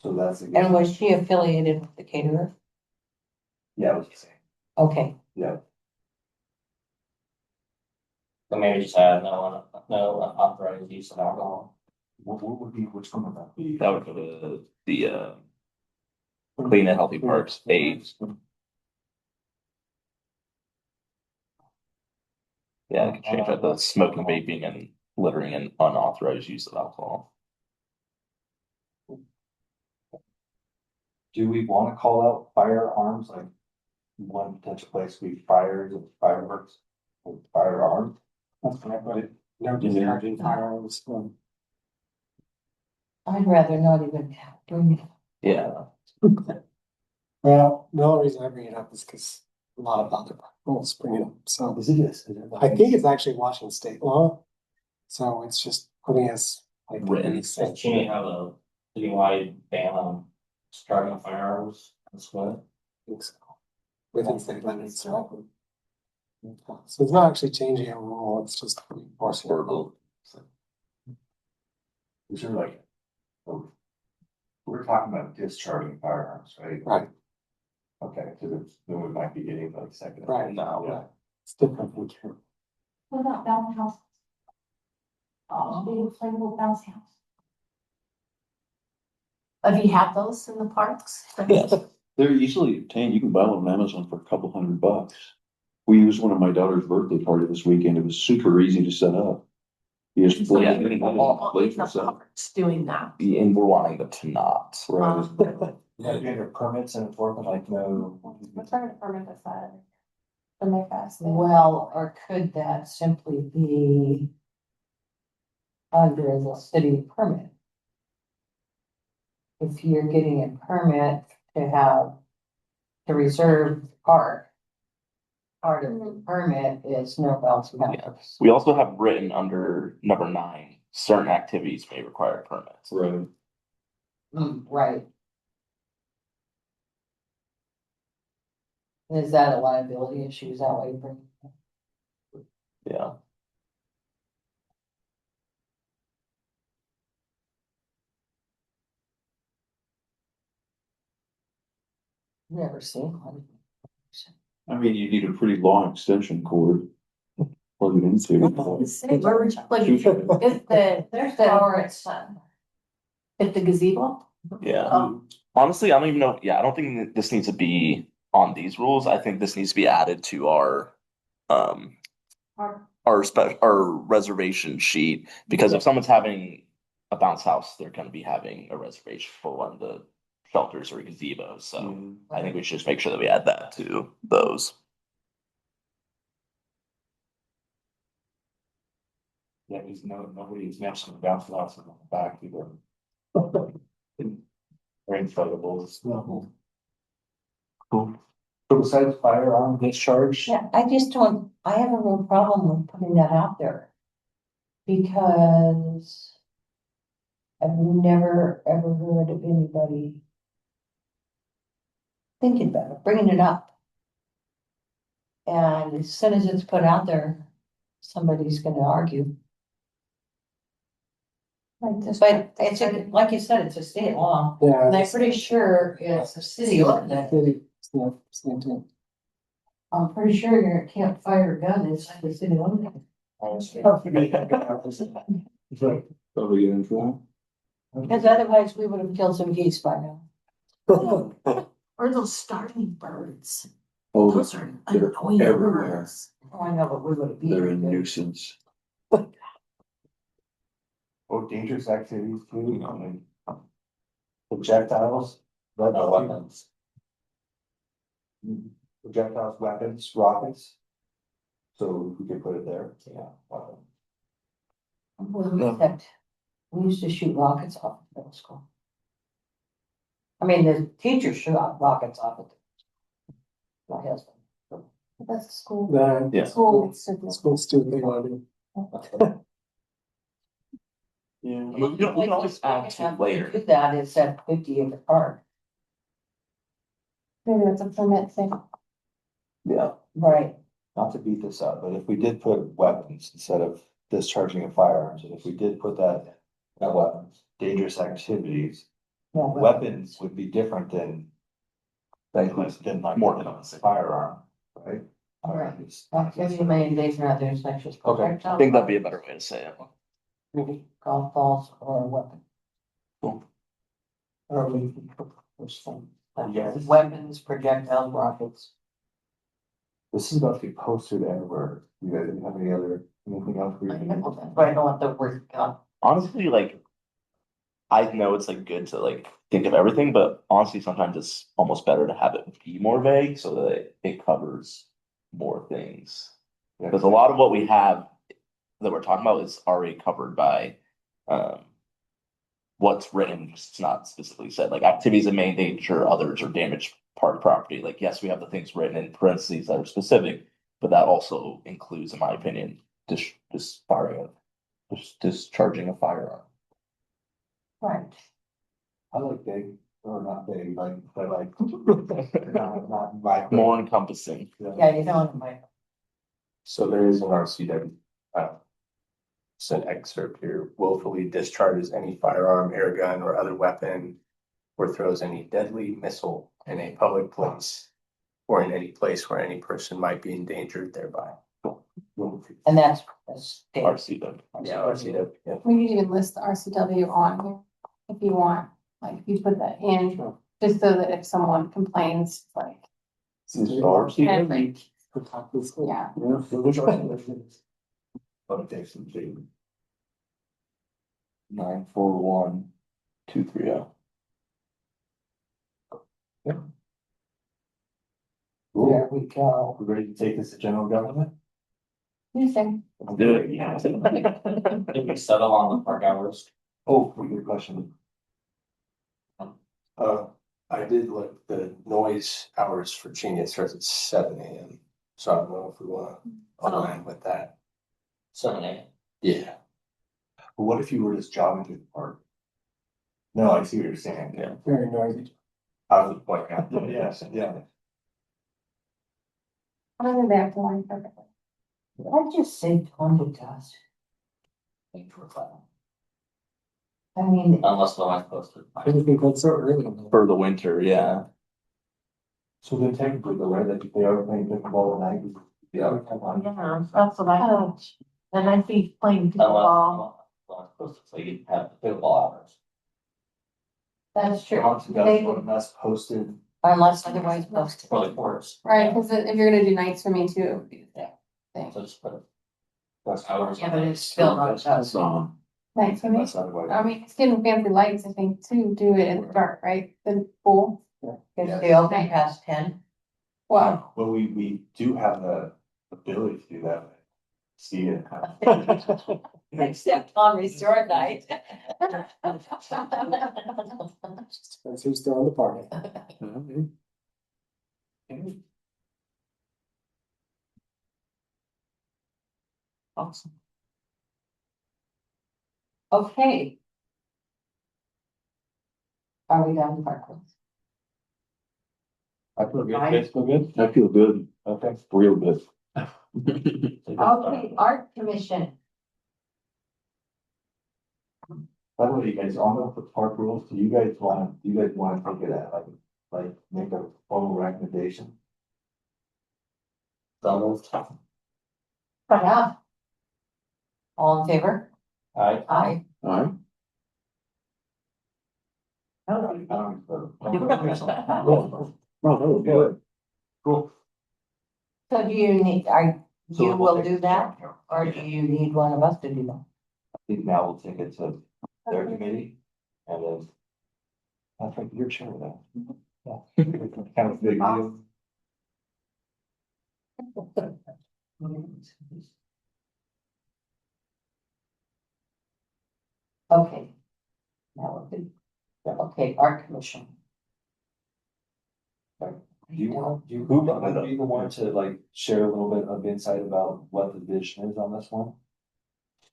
So that's. a good- And was she affiliated with the caterer? Yeah, what you saying? Okay, Yeah. So maybe just add no unauthorized use of alcohol. What would be, which one would that be? That would go to the Clean and Healthy Parks 8. Yeah, I could change that to smoking, vaping, and littering and unauthorized use of alcohol. Do we want to call out firearms, like one potential place we fires and fireworks? With firearms? That's correct, but no discharging firearms. I'd rather not even have doing it. Yeah. Well, the only reason I bring it up is because a lot of other rules bring it up, so. Is it this? I think it's actually Washington state law. So it's just putting us like. Written. Does Cheney have a citywide ban on starting firearms and split? Think so. Within state limits, so. So it's not actually changing a rule, it's just enforcing a rule. Is there like? oh, We're talking about discharging firearms, right? Right, Okay, because then we might be getting like second. right, No. yeah. It's different from here. What about bounce houses? Big inflatable bounce house. Have you had those in the parks? Yes. They're easily obtained. You can buy one on Amazon for a couple $100. We used one at my daughter's birthday party this weekend. It was super easy to set up. You just. So Yeah. you're all in the parks doing that. And we're wanting them to not. Right. Have you under permits and enforcement, like no? what sort of permit is that? For my fest. Well, or could that simply be under the city permit? If you're getting a permit to reserve the park, part of the permit is no bells and whistles. We also have written under number 9, certain activities may require permits. Right. Right. Is that a liability issue? Is that why you bring? Yeah. Never seen one. I mean, you need a pretty long extension cord. Plug it into. Where would you, like, is the, there's the power at Sun. At the gazebo? Yeah. Honestly, I don't even know. Yeah, I don't think that this needs to be on these rules. I think this needs to be added to our our reservation sheet, because if someone's having a bounce house, they're gonna be having a reservation for one of the shelters or gazebos. So I think we should just make sure that we add that to those. Yeah, because nobody's mentioned bounce house in the back either. Or inflatables. Cool. So besides firearm discharge. Yeah, I just don't, I have a real problem with putting that out there. Because I've never, ever heard of anybody thinking about it, bringing it up. And as soon as it's put out there, somebody's gonna argue. Like this. But it's, like you said, it's a state law, Yeah. and I'm pretty sure it's a city ordinance. It's not, same thing. I'm pretty sure you can't fire a gun inside the city limits. Probably get in trouble. Because otherwise we would have killed some geese by now. Or those starling birds. Oh, Those are they're annoying everywhere. birds. Oh, I know, but we would have beat They're a them. nuisance. Oh, dangerous activities too, I mean. Projectiles. No weapons. projectiles, weapons, rockets. So we could put it there, yeah. We used to shoot rockets off of middle school. I mean, the teachers shoot off rockets off of. My husband. That's school. Yeah. School. Schools do what they wanna do. Yeah. I mean, we can always add to it later. Do that, it's at 50 acre park. Maybe that's a permit thing. Yeah, Right. not to beat this up, but if we did put weapons instead of discharging of firearms, and if we did put that. Weapons, dangerous activities, weapons would be different than. Than like more than a firearm, right? Right. Activity may endanger others, like just. Okay. I think that'd be a better way to say it. Maybe golf balls or a weapon. Cool. Or we can put some, Yes. weapons, projectiles, rockets. This is about to be posted everywhere. You guys have any other, anything else? But I don't want the word gun. Honestly, like. I know it's like good to like think of everything, but honestly, sometimes it's almost better to have it be more vague so that it covers more things. Because a lot of what we have that we're talking about is already covered by what's written, it's not specifically said, like activities that may endanger others or damage park property. Like, yes, we have the things written in parentheses that are specific, but that also includes, in my opinion, discharging a firearm. Right. I like big, or not big, like, but like. Not micro. More encompassing. Yeah, you don't mind. So there is an RCW. It's an excerpt here, willfully discharges any firearm, air gun, or other weapon. Or throws any deadly missile in a public place. Or in any place where any person might be endangered thereby. And that's. RCW. Yeah, RCW, yeah. We could even list the RCW on here if you want, like if you put that in, just so that if someone complains, like. And like, yeah, Publication, big. 941-230. There we go. We're ready to take this to general government? you say, Do it. Yeah. Did we settle on the park hours? Oh, good question. I did look, the noise hours for Cheney, it starts at 7 AM. So I don't know if we wanna align with that. 7 AM. Yeah. But what if you were just jogging through the park? No, I see what you're saying. Yeah. Very noisy. I was like, yes, yeah. I think they have to line perfectly. I just say 20 dust. I mean, Unless the line's posted. I didn't think that's so early. For the winter, yeah. So then technically, the way that they are playing pickleball at night, the other come on. Yeah, that's what I thought. And I'd be playing Unless pickleball. the line's posted, so you have the pickleball hours. that's true. Once that's one that's posted. Unless otherwise posted. For the courts. Right, because if you're gonna do night swimming too, it would be the same So just put it. That's Hours. Yeah, but it's still not dust. night swimming. That's not what. I mean, it's getting fancy lights, I think, to do it in the dark, right? The pool. If they open past 10. Wow. Well, we do have the ability to do that. See it. Except on resort night. That's who's throwing the party. Awesome. Okay. Are we done with our quiz? I feel good. Right. You guys feel good? I feel good, Okay. real good. Okay, art commission. By the way, you guys, on the park rules, do you guys wanna take it at like make a formal recommendation? Doubles. Yeah. All in favor? Aye. Aye. Alright, I don't know. well, that was good. Cool. So do you need, So you we'll will take do it that, to- or do you need one of us to do that? I think now we'll take it to their committee and then. I think you're chair of that. Yeah. Kind of big deal. Okay. Now we're good. Okay, art commission. Who might be the one to like share a little bit of insight about what the vision is on this one?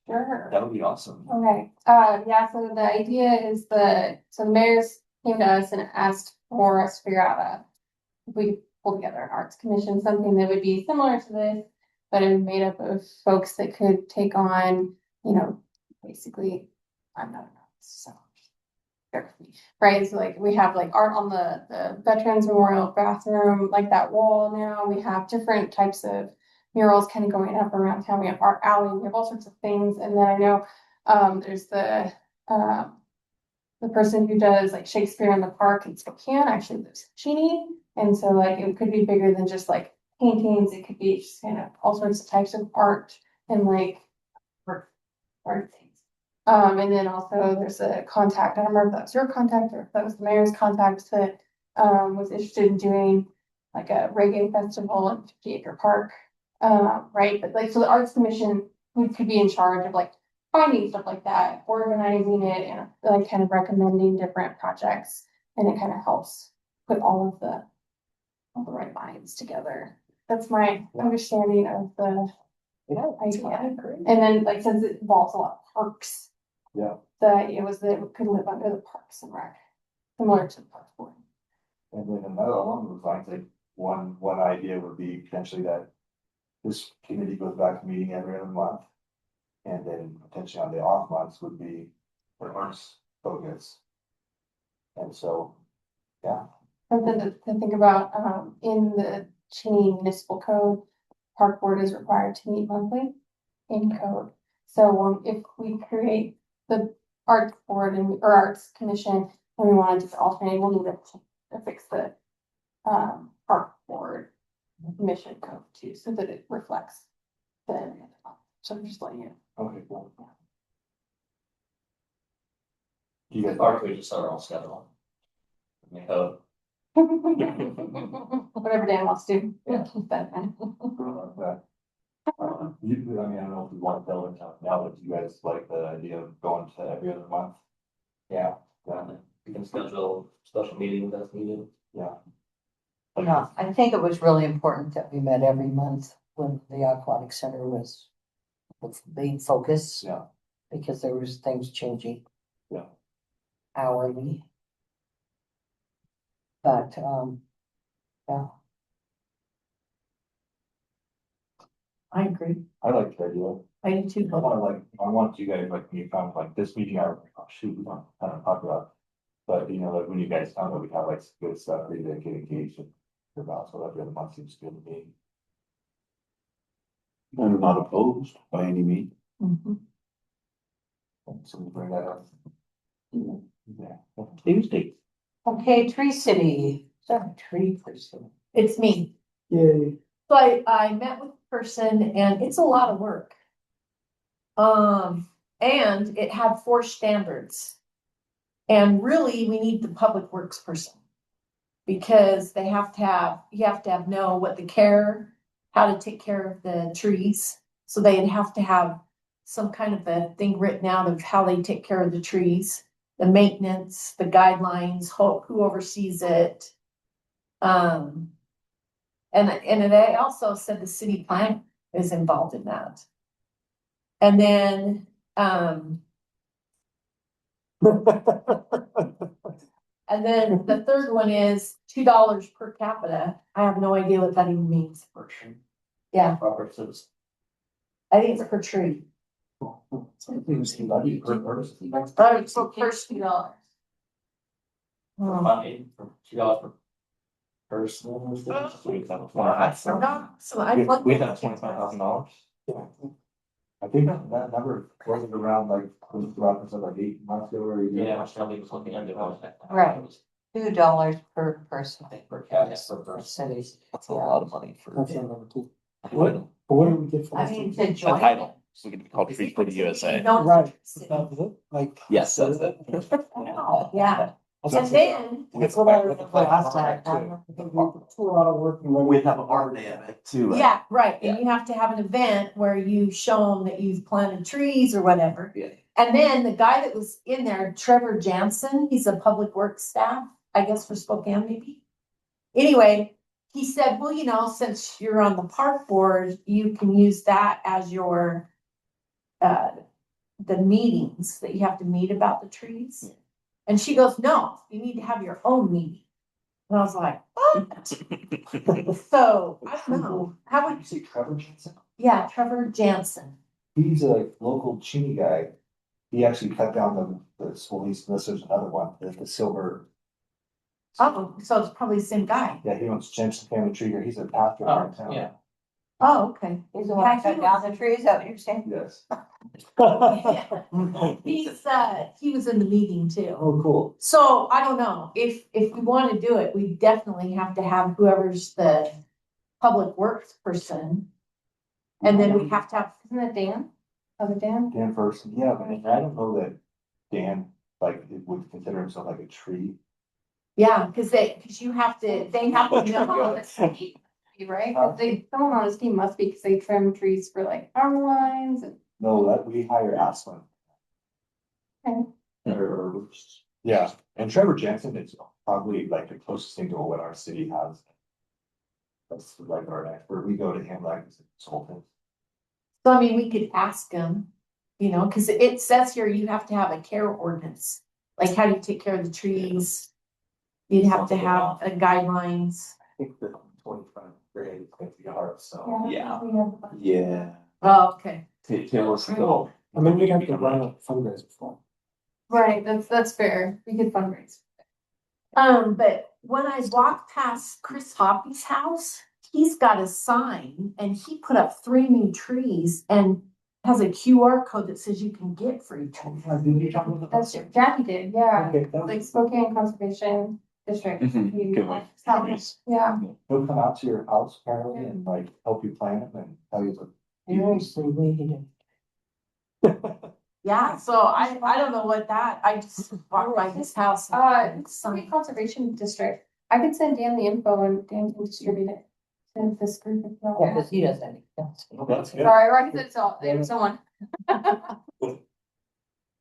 Sure. That would be awesome. Okay, yeah, so the idea is so the mayors came to us and asked for us to figure out if we could pull together an arts commission, something that would be similar to this, but it was made up of folks that could take on, basically, I'm not an artist, so. Right, so like we have like art on the Veterans Memorial bathroom, like that wall now, we have different types of murals kind of going up around town, we have art alley, we have all sorts of things, and then I know, there's the person who does like Shakespeare in the Park in Spokane actually lives in Cheney, and so like it could be bigger than just like paintings, it could be just kind of all sorts of types of art and like art things. And then also there's a contact, I don't remember if that was your contact or if that was the mayor's contact that was interested in doing like a reggae festival at 50 Acre Park. Right, but like, so the Arts Commission could be in charge of like finding stuff like that, organizing it and like kind of recommending different projects. And it kind of helps put all the right minds together. That's my understanding of the idea. And then like, since it involves a lot of parks. Yeah. The idea was that it could live under the Parks and Rec, similar to the Parks Board. And then another along those lines, like one idea would be potentially that this committee goes back to meeting every other month. And then potentially on the off months would be for arts focus. And so, yeah. Something to think about, in the Cheney Municipal Code, Park Board is required to meet monthly in code. So, if we create the Arts Board or Arts Commission, and we wanted to alternate, we'll need to fix the, Park Board mission code too, so that it reflects the, so I'm just letting you. Okay, cool. You guys Or we just start our own schedule. Make a, Whatever Dan wants to do. Yeah. That kind. that. I mean, I don't know if you want to tell them now, but do you guys like the idea of going to every other month? yeah, Yeah, we can schedule special meetings as needed. yeah. Yeah, I think it was really important that we met every month when the aquatic center was the main focus. Yeah. Because there was things changing. Yeah. Hourly. But, yeah. I agree. I like the idea. I do too. I want you guys, like, when you come, like, this meeting, I was like, oh, shoot, we don't, kind of talk about. But, like, when you guys come, we have, like, good stuff that you get engaged about, so every other month seems good to me. I'm not opposed by any means. Mhm. So we bring that up. Yeah. Tuesday. Okay, Tree City, sorry, tree person. It's me. Yay. So I met with the person and it's a lot of work. And it had 4 standards. And really, we need the public works person. Because you have to know what how to take care of the trees. So they'd have to have some kind of a thing written out of how they take care of the trees, the maintenance, the guidelines, who oversees it. And I also said the city plan is involved in that. And then, and then the third one is $2 per capita. I have no idea what that even means. Yeah, Proper citizen. I think it's per tree. Per person. So first $2. Money for $2 per person. So I looked. We have $25,000. I think that number wasn't around like, like 8 months ago or a year. Yeah, Shelby was looking into it. Right. $2 per person. Per capita. Per Cities. That's a lot of money for That's number 2. what? What do we get for I this? mean, to A join. title. So we could be called Trees for the USA. No, Right, that was it, like. Yes, that's it. wow, yeah. And then, That's what I remember last time. I remember thinking, "It's a lot of work. and money." We'd have a art day of it too, right? yeah, right, and you have to have an event where you show them that you've planted trees or whatever. Yeah. And then the guy that was in there, Trevor Jansen, he's a public works staff, I guess for Spokane maybe. Anyway, he said, well, you know, since you're on the park board, you can use that as your the meetings that you have to meet about the trees. And she goes, no, you need to have your own meeting. And I was like, what? So, I don't know, how Did you would, say Trevor Jensen? yeah, Trevor Jansen. He's a local Cheney guy. He actually cut down well, there's another one, the silver. Oh, so it's probably the same guy. Yeah, he owns Jensen Family Tree here. He's a pastor Oh, in town. yeah. Oh, okay. He's the one that cut down the trees, is that what you're saying? Yes. He was in the meeting too. Oh, cool. So I don't know, if we wanna do it, we definitely have to have whoever's the public works person. And then we have to have, Isn't it Dan? Oh, the Dan? Dan first, yeah, but I don't know that Dan, like, would consider himself like a tree. yeah, cause you have to, they have to know. Right? 'Cause someone on his team must be, because they trim trees for like power lines and. No, that we hire Aslan. Okay. Yeah, and Trevor Jensen is probably like the closest thing to what our city has. That's like our expert. We go to him like as a consultant. So I mean, we could ask them, you know, cause it says here you have to have a care ordinance, like how do you take care of the trees? You'd have to have a guidelines. I think the 25 grade is gonna be hard, so. Yeah. We have. Yeah. Oh, okay. Tim wants to go. I mean, we'd have to run a fundraiser for. Right, that's fair. We could fundraise. But when I walked past Chris Hoppy's house, he's got a sign and he put up 3 new trees and has a QR code that says you can get free trees. That's Jackie did, yeah. Okay, that Like was, Spokane Conservation District. Mhm. Good one. Yeah. he'll come out to your house apparently and like help you plant them and tell you what. Seriously, we did. Yeah, so I don't know what that, I just walked by his house. Spokane Conservation District. I could send Dan the info and Dan can distribute it to this group. If you Yeah, want. cause he doesn't. That's good. Sorry, or I can send it to there's someone. I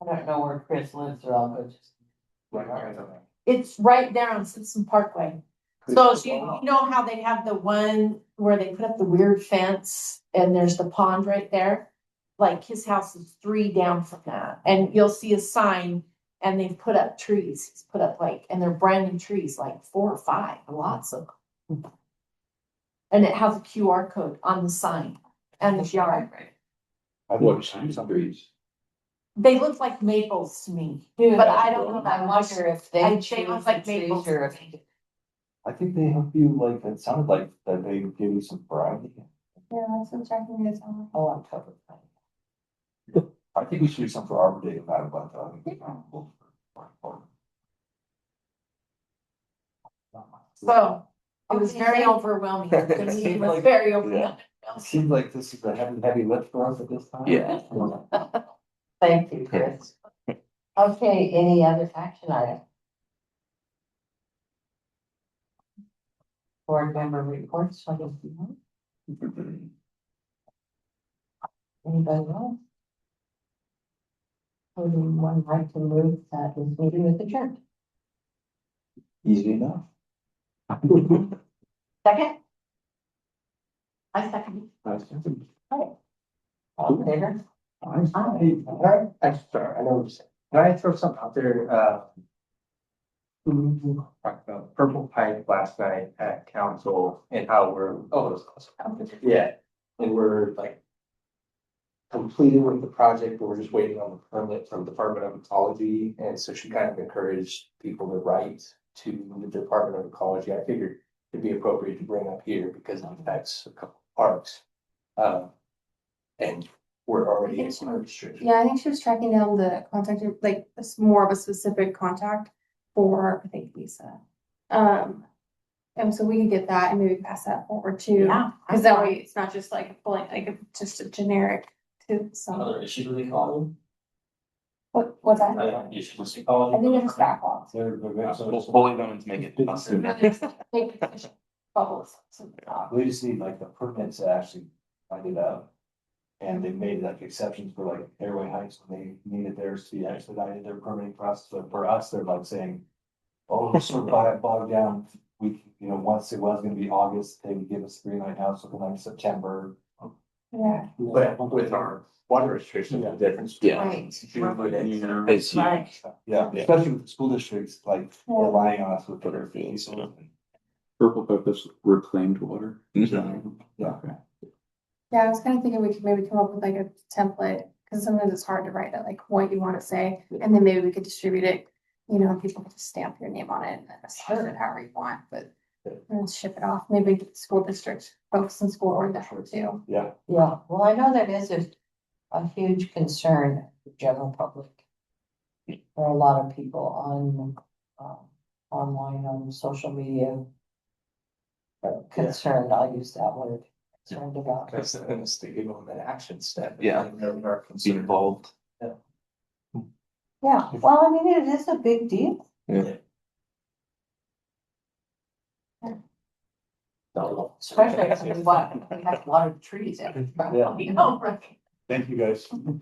don't know where Chris lives, or I'll go just. It's right there on Simpson Parkway. So you know how they have the one where they put up the weird fence and there's the pond right there? Like his house is 3 down from that, and you'll see a sign and they've put up trees. He's put up like, and they're brand new trees, like 4 or 5, lots of them. And it has a QR code on the sign and the yard. What, some trees? They look like maples to me, but I don't know that I much. wonder if I they think choose like the trees maples. or if. I think they help you like, it sounded like that they give you some variety. Yeah, that's what Jackie needs on. Oh, I'm covered. I think we should do something for Arbor Day about it, but I think. So it was very overwhelming. The meeting was very overwhelming. It seems like this is a heavy lift for us at this time. Yeah. Thank you, Chris. Okay, any other action item? Board member reports, I guess you know. Anybody else? Would anyone like to move that this meeting is adjourned? Easy enough. Second? I second. All in favor? I'm sorry, I know what you're saying. Can I throw something out there? Talked about purple pipe last night at council and how we're, it was close. Yeah, and we're like completed with the project, but we're just waiting on the permit from Department of Ecology. And so she kind of encouraged people to write to the Department of Ecology. I figured it'd be appropriate to bring up here because it affects a couple parks. And we're already in some restrictions. Yeah, I think she was tracking down the contact, like it's more of a specific contact for, I think, Lisa. And so we could get that and maybe pass that forward too. Yeah. Cause that way it's not just like a blank, like just a generic to some. Another issue with the economy? What's that? You should just call it. I think it's just backlogs. They're very, so Bully them into make it. Make it bubbles. we just need like the permits to actually find it out. And they made like exceptions for like airway heights when they needed theirs to be expedited, their permitting process, but for us, they're like saying. Oh, we're so bogged down, once it was gonna be August, they would give us green light now, so like September. Yeah. But with our water restrictions, the difference. Yeah. Right. It's huge. Right. Yeah, especially with the school districts, like Yeah. relying on us with their Fees, fees. yeah. Purple cup is reclaimed water. Mhm. Yeah. Yeah, I was kind of thinking we could maybe come up with like a template, because sometimes it's hard to write it, like what you want to say, and then maybe we could distribute it. People could just stamp your name on it and then send it however you want, but and ship it off. Maybe the school district folks in school or that too. Yeah, Yeah, well, I know that is a huge concern for the general public. For a lot of people on, online, on social media. are Concerned, I'll use that word, concerned about. That's the thing, is to give them an action step. Yeah. And really are Be concerned. involved. Yeah, well, I mean, it is a big deal. Especially if we want, we have a lot of trees. Yeah. You know, right? thank you guys.